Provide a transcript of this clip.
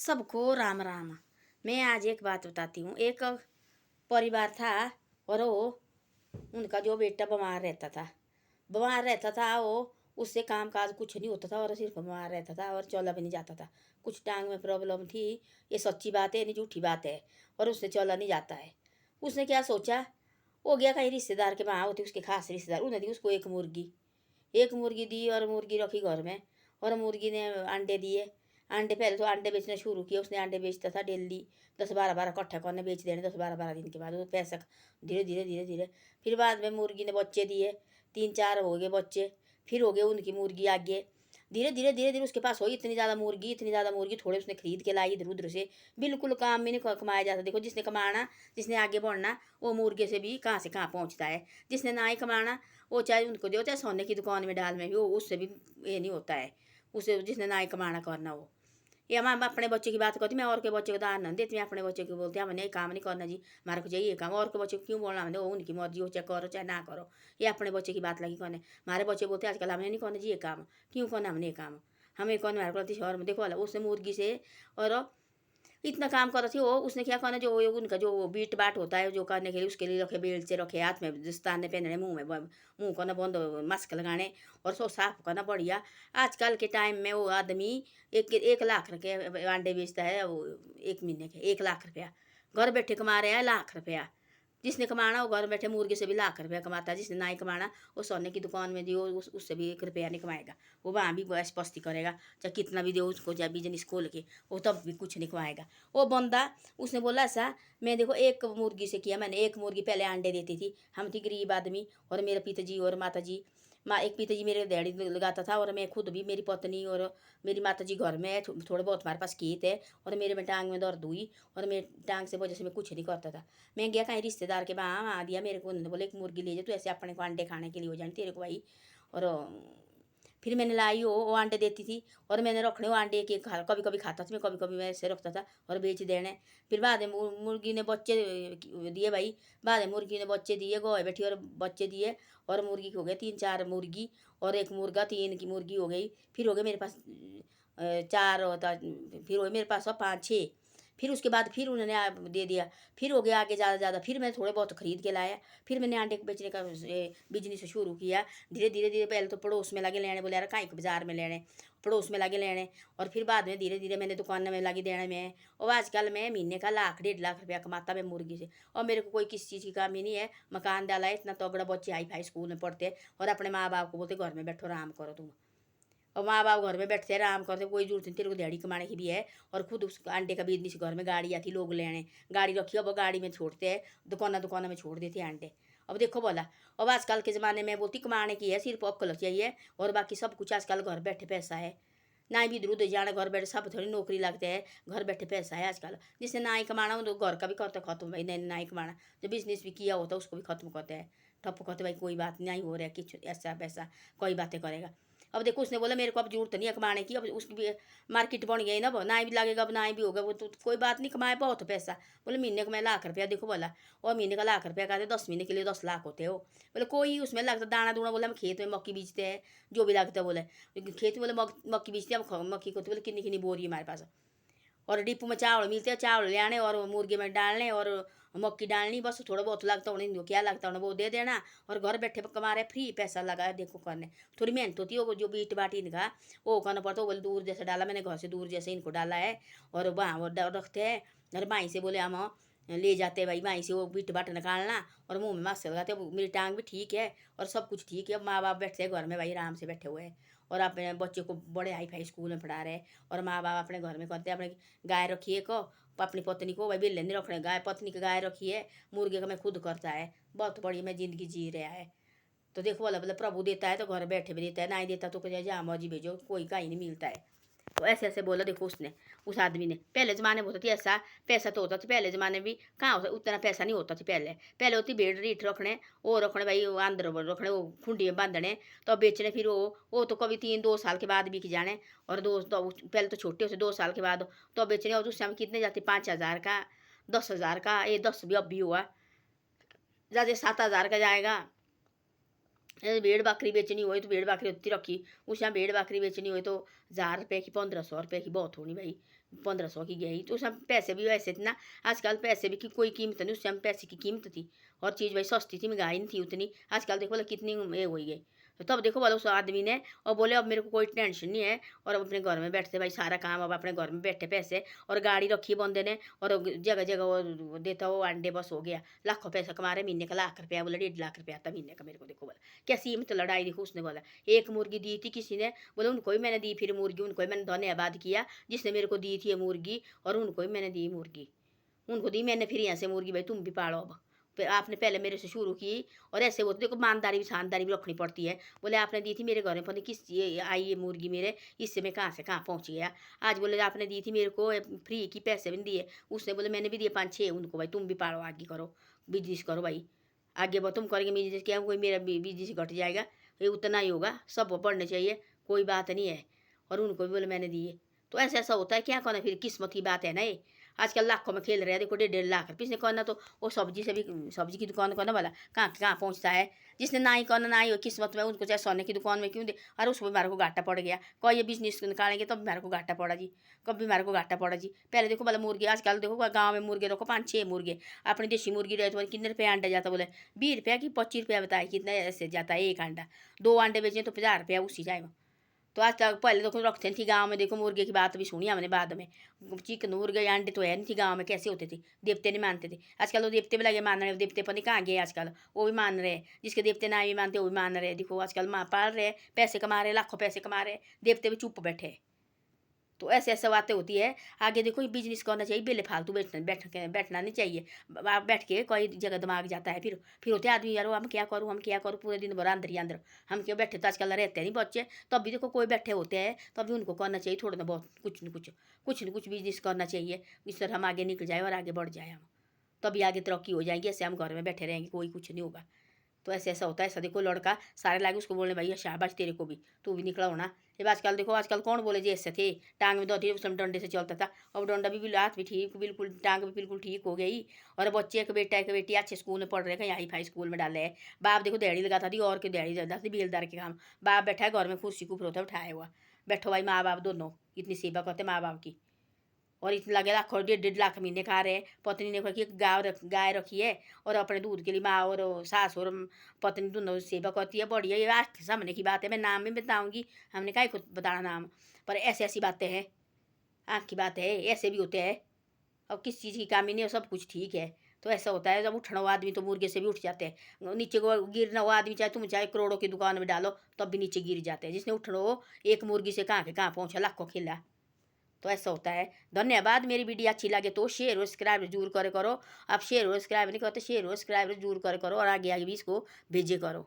सबको राम राम। मैं आज एक बात बताती हूँ। एक परिवार था और वो उनका जो बेटा बीमार रहता था वो, उससे काम काज कुछ नहीं होता था और सिर्फ बीमार रहता था और चला भी नहीं जाता था। कुछ टांग में प्रॉब्लम थी। ये सच्ची बात है नहीं झूठी बात है। और उससे चला नहीं जाता है। उसने क्या सोचा, वो गया कहीं रिश्तेदार के वहाँ होती उसके खास रिश्तेदार, उन्होंने दी उसको एक मुर्गी दी और मुर्गी रखी घर में। और मुर्गी ने अंडे दिए। अंडे पहले तो अंडे बेचना शुरू किया उसने। अंडे बेचता था डेली 10-12 इकट्ठा करने बेच देने। 10-12 दिन के बाद वो पैसा धीरे धीरे धीरे धीरे फिर बाद में मुर्गी ने बच्चे दिए। 3-4 हो गए बच्चे। फिर हो गए उनकी मुर्गी आगे। धीरे धीरे उसके पास हो इतनी ज़्यादा मुर्गी थोड़े उसने खरीद के लाई इधर उधर से। बिल्कुल काम में नहीं कमाया जाता। देखो जिसने कमाना, जिसने आगे बढ़ना, वो मुर्गे से भी कहाँ से कहाँ पहुँचता है। जिसने ना ही कमाना, वो चाहे उनको दो चाहे सोने की दुकान में डाल में भी, वो उससे भी ये नहीं होता है। उसे जिसने ना ही कमाना करना वो। ये हम अपने बच्चे की बात करती, मैं और के बच्चे को दान नहीं देती। मैं अपने बच्चे को बोलती हमने ये काम नहीं करना जी, हमारे को चाहिए काम। और के बच्चे को क्यों बोलना, हमने वो उनकी मर्जी हो, चाहे करो चाहे ना करो। ये अपने बच्चे की बात लगी करने। हमारे बच्चे बोलते आजकल हमने नहीं करना जी ये काम, क्यों करना हमने ये काम, हमें कौन हमारे को शहर में देखो वाला उसने मुर्गी से। और इतना काम कर रही थी वो। उसने क्या करना, जो उनका जो बीट बाट होता है जो करने के लिए, उसके लिए रखे बेल्ट से रखे, हाथ में दस्ताने पहनने, मुंह करना बंद, मास्क लगाने और सो साफ करना बढ़िया। आजकल के टाइम में वो आदमी 1 लाख के अंडे बेचता है वो। 1 महीने के 1 लाख रुपया घर बैठे कमा रहे हैं। लाख रुपया जिसने कमाना वो घर बैठे मुर्गे से भी लाख रुपया कमाता है। जिसने ना ही कमाना वो सोने की दुकान में दियो, उससे भी 1 रुपया नहीं कमाएगा। वो वहाँ भी बस पस्ती करेगा, चाहे कितना भी दो उसको, चाहे बिजनेस खोल के, वो तब भी कुछ नहीं कमाएगा वो बंदा। उसने बोला ऐसा, मैं देखो एक मुर्गी से किया मैंने। एक मुर्गी पहले अंडे देती थी, हम थी गरीब आदमी और मेरे पिताजी और माता जी। एक पिताजी मेरे डैडी लगाता था और मैं खुद भी, मेरी पत्नी और मेरी माता जी घर में है। थोड़े बहुत हमारे पास खेत है। और मेरे में टांग में दर्द हुई और मेरे टांग से वजह से मैं कुछ नहीं करता था। मैं गया कहीं रिश्तेदार के वहाँ आ दिया मेरे को। उन्होंने बोले एक मुर्गी ले जा तू, ऐसे अपने को अंडे खाने के लिए हो जाए तेरे को भाई। और फिर मैंने लाई वो अंडे देती थी। और मैंने रखने वो अंडे के कभी कभी खाता था मैं, कभी कभी मैं ऐसे रखता था और बेच देने। फिर बाद में मुर्गी ने बच्चे दिए भाई। बाद में मुर्गी ने बच्चे दिए, गोए बैठी और बच्चे दिए। और मुर्गी हो गए 3-4 मुर्गी और एक मुर्गा, 3 की मुर्गी हो गई। फिर हो गए मेरे पास 4 होता। फिर हो गए मेरे पास 5-6। फिर उसके बाद फिर उन्होंने दे दिया। फिर हो गया आगे ज़्यादा फिर मैं थोड़े बहुत ख़रीद के लाया। फिर मैंने अंडे बेचने का बिजनेस शुरू किया। धीरे धीरे धीरे पहले तो पड़ोस में लगे लेने, बोले यार कहीं बाजार में लेने, पड़ोस में लगे लेने। और फिर बाद में धीरे धीरे मैंने दुकान में लगी देने में। और आजकल मैं महीने का 1-1.5 लाख रुपया कमाता मैं मुर्गी से। और मेरे को कोई किसी चीज़ की कमी नहीं है। मकान डाला है इतना तगड़ा, बच्चे हाई फाई स्कूल में पढ़ते हैं और अपने माँ बाप को बोलते घर में बैठो आराम करो तुम। और माँ बाप घर में बैठते हैं आराम करते, कोई जरूरत नहीं तेरे को दिहाड़ी कमाने की भी है। और खुद उस अंडे का बिजनेस, घर में गाड़ी आती लोग लेने, गाड़ी रखी अब गाड़ी में छोड़ते हैं, दुकाना में छोड़ देते हैं अंडे। अब देखो बोला, अब आजकल के ज़माने में बोलती कमाने की है, सिर्फ अक्ल चाहिए और बाकी सब कुछ आजकल घर बैठे पैसा है। ना भी इधर उधर जाना, घर बैठे सब थोड़ी नौकरी लगते हैं, घर बैठे पैसा है आजकल। जिसने ना ही कमाना वो तो घर का भी करते खत्म भाई, नहीं ना ही कमाना जो बिजनेस भी किया होता है उसको भी खत्म करते हैं। ठप्प करते भाई कोई बात नहीं हो रहा है कि ऐसा वैसा कोई बातें करेगा। अब देखो उसने बोला मेरे को अब जरूरत नहीं है कमाने की, अब उसकी भी मार्केट बन गई ना, ना भी लगेगा अब ना भी होगा वो तो कोई बात नहीं, कमाए बहुत पैसा। बोले महीने का मैं 1 लाख रुपया देखो बोला। और महीने का 1 लाख रुपया कहते 10 महीने के लिए 10 लाख होते हो। बोले कोई उसमें लगता दाना दूना, बोले हम खेत में मक्की बीजते हैं जो भी लगता है। बोले खेत में बोले मक्की बीजते हैं हम, मक्की को तो बोले कितनी कितनी बोरी हमारे पास। और डिपो में चावल मिलते हैं, चावल ले आने और मुर्गे में डालने और मक्की डालनी, बस थोड़ा बहुत लगता उन्हें, क्या लगता उन्हें वो दे देना। और घर बैठे कमा रहे फ्री पैसा लगा है देखो करने। थोड़ी मेहनत होती है जो बीट बाटी इनका वो करना पड़ता है। बोले दूर जैसे डाला मैंने, घर से दूर जैसे इनको डाला है। और वहाँ वो रखते हैं और भाई से बोले हम ले जाते भाई, भाई से वो बीट बाट निकालना और मुँह में मास्क लगाते। मेरी टांग भी ठीक है और सब कुछ ठीक है। माँ बाप बैठते हैं घर में भाई आराम से बैठे हुए हैं और अपने बच्चे को बड़े हाई फाई स्कूल में पढ़ा रहे हैं। और माँ बाप अपने घर में करते हैं। अपने गाय रखिए को, अपनी पत्नी को भाई बिल्ले नहीं रखने, गाय पत्नी की गाय रखी है, मुर्गे का मैं खुद करता है। बहुत बढ़िया मैं ज़िंदगी जी रहा है। तो देखो वाला मतलब प्रभु देता है तो घर बैठे भी देता है, ना ही देता तो कह जहाँ मर्जी भेजो, कोई का ही नहीं मिलता है। तो ऐसे ऐसे बोला देखो उसने, उस आदमी ने। पहले ज़माने में होता थी ऐसा, पैसा तो होता था पहले ज़माने में भी, कहाँ होता उतना पैसा नहीं होता था पहले। पहले होती भेड़ रीठ रखने, वो रखने भाई वो अंदर रखने, वो खुंडी में बांधने तो बेचने। फिर वो तो कभी 3-2 साल के बाद बिक जाने। और पहले तो छोटे से 2 साल के बाद तो बेचने। और उस समय कितने जाते, 5,000 का, 10,000 का, ये 10 भी अब भी हुआ, ज़्यादा 7,000 का जाएगा। भेड़ बकरी बेचनी हो तो भेड़ बकरी उतनी रखी, उस यहाँ भेड़ बकरी बेचनी हो तो 1000 रुपये की, 1500 रुपये की बहुत होनी भाई, 1500 की गई तो उस समय पैसे भी वैसे थे ना। आजकल पैसे भी की कोई कीमत नहीं, उस समय पैसे की कीमत थी और चीज़ भाई सस्ती थी, महंगाई नहीं थी उतनी। आजकल देखो बोला कितनी ये हो गई। तो तब देखो बोला उस आदमी ने और बोले अब मेरे को कोई टेंशन नहीं है और अब अपने घर में बैठते भाई सारा काम, अब अपने घर में बैठे पैसे और गाड़ी रखी बंदे ने और जगह जगह वो देता वो अंडे, बस हो गया। लाखों पैसा कमा रहे, महीने का 1,00,000 बोला 1.5 लाख रुपया आता महीने का मेरे को। देखो बोला क्या सीमित लड़ाई देखो। उसने बोला एक मुर्गी दी थी किसी ने, बोले उनको ही मैंने दी फिर मुर्गी, उनको ही मैंने धन्यवाद किया जिसने मेरे को दी थी ये मुर्गी और उनको ही मैंने दी मुर्गी, उनको दी मैंने फिर यहाँ से मुर्गी भाई तुम भी पालो अब। फिर आपने पहले मेरे से शुरू की और ऐसे वो देखो ईमानदारी भी शानदारी भी रखनी पड़ती है। बोले आपने दी थी मेरे घर में, पता नहीं किस ये आई ये मुर्गी मेरे, इससे मैं कहाँ से कहाँ पहुँच गया। आज बोले आपने दी थी मेरे को फ्री की, पैसे भी नहीं दिए। उसने बोले मैंने भी दिए 5-6 उनको, भाई तुम भी पालो आगे करो बिजनेस करो भाई, आगे बढ़ो तुम करेंगे बिजनेस, क्या कोई मेरा बिजनेस घट जाएगा, ये उतना ही होगा, सब बढ़ने चाहिए, कोई बात नहीं है। और उनको भी बोले मैंने दिए। तो ऐसा ऐसा होता है, क्या करना फिर, किस्मत की बात है ना ये। आजकल लाखों में खेल रहे हैं, देखो 1.5 लाख रुपये इसने करना तो वो सब्जी से भी, सब्जी की दुकान करने वाला कहाँ कहाँ पहुँचता है। जिसने ना ही करना ना ही हो किस्मत में, उनको चाहे सोने की दुकान में क्यों दे, और उसको भी हमारे को घाटा पड़ गया। कोई ये बिजनेस निकालेंगे तब भी हमारे को घाटा पड़ा जी, कब भी हमारे को घाटा पड़ा जी। पहले देखो बोला मुर्गी, आजकल देखो गाँव में मुर्गे रखो 5-6 मुर्गे, अपनी देशी मुर्गी रहे तो कितने रुपये अंडा जाता, बोले 20 रुपया की 25 रुपया बताए कितना ऐसे जाता है एक अंडा। 2 अंडे बेचें तो 50 रुपया उसी जाएगा। तो आज तक पहले तो रखते थी गांव में, देखो मुर्गे की बात भी सुनी हमने बाद में, चिकन मुर्गे अंडे तो है नहीं थी गांव में, कैसे होते थे, देवते नहीं मानते थे। आजकल तो देवते भी लगे मान रहे, देवते पर नहीं कहाँ गए आजकल, वो भी मान रहे हैं, जिसके देवते ना भी मानते वो भी मान रहे हैं। देखो आजकल माँ पाल रहे, पैसे कमा रहे, लाखों पैसे कमा रहे, देवते भी चुप बैठे। तो ऐसे ऐसे बातें होती है। आगे देखो ये बिजनेस करना चाहिए, बेले फालतू बैठना नहीं चाहिए। बैठ के कोई जगह दिमाग जाता है, फिर होते आदमी यार हम क्या करूँ हम क्या करूँ, पूरे दिन भर अंदर ही अंदर हम क्यों बैठे। तो आजकल रहते नहीं बच्चे, तो अभी देखो कोई बैठे होते हैं तो अभी उनको करना चाहिए थोड़ा ना बहुत, कुछ न कुछ बिजनेस करना चाहिए, इस तरह हम आगे निकल जाए और आगे बढ़ जाए हम, तभी आगे तरक्की हो जाएगी। ऐसे हम घर में बैठे रहेंगे कोई कुछ नहीं होगा। तो ऐसे ऐसा होता है। ऐसा देखो लड़का सारे लागे उसको बोलने भैया शाबाश तेरे को भी, तू भी निकला होना। जब आजकल देखो आजकल कौन बोले जी ऐसे थे, टांग में दौड़ती उस समय डंडे से चलता था, अब डंडा भी हाथ भी ठीक बिल्कुल, टांग भी बिल्कुल ठीक हो गई। और बच्चे एक बेटा एक बेटी अच्छे स्कूल में पढ़ रहे हैं, हाई फाई स्कूल में डाले है। बाप देखो दिहाड़ी लगाता थी और के दिहाड़ी लगाता थी बेलदार के काम, बाप बैठा है घर में कुर्सी कुपर होता है उठाया हुआ, बैठो भाई माँ बाप दोनों इतनी सेवा करते माँ बाप की। और इतना लगे लाखों 1.5 लाख महीने खा रहे हैं। पत्नी ने कि गाय रखी है और अपने दूध के लिए माँ और सास और पत्नी दोनों सेवा करती है, बढ़िया। ये आज सामने की बात है, मैं नाम भी बताऊंगी, हमने काय को बताना नाम, पर ऐसी ऐसी बातें हैं, आँख की बात है, ऐसे भी होते हैं। अब किस चीज़ की कमी नहीं है, सब कुछ ठीक है। तो ऐसा होता है जब उठना हुआ आदमी तो मुर्गे से भी उठ जाते हैं, नीचे को गिरना हुआ आदमी चाहे तुम चाहे करोड़ों की दुकान में डालो तब भी नीचे गिर जाते हैं। जिसने उठना हो एक मुर्गी से कहाँ के कहाँ पहुँचा, लाखों खिला। तो ऐसा होता है। धन्यवाद। मेरी वीडियो अच्छी लगे तो शेयर और सब्सक्राइब जरूर करे करो। आप शेयर और सब्सक्राइब नहीं करते, शेयर और सब्सक्राइब जरूर करे करो और आगे आगे भी इसको भेजे करो।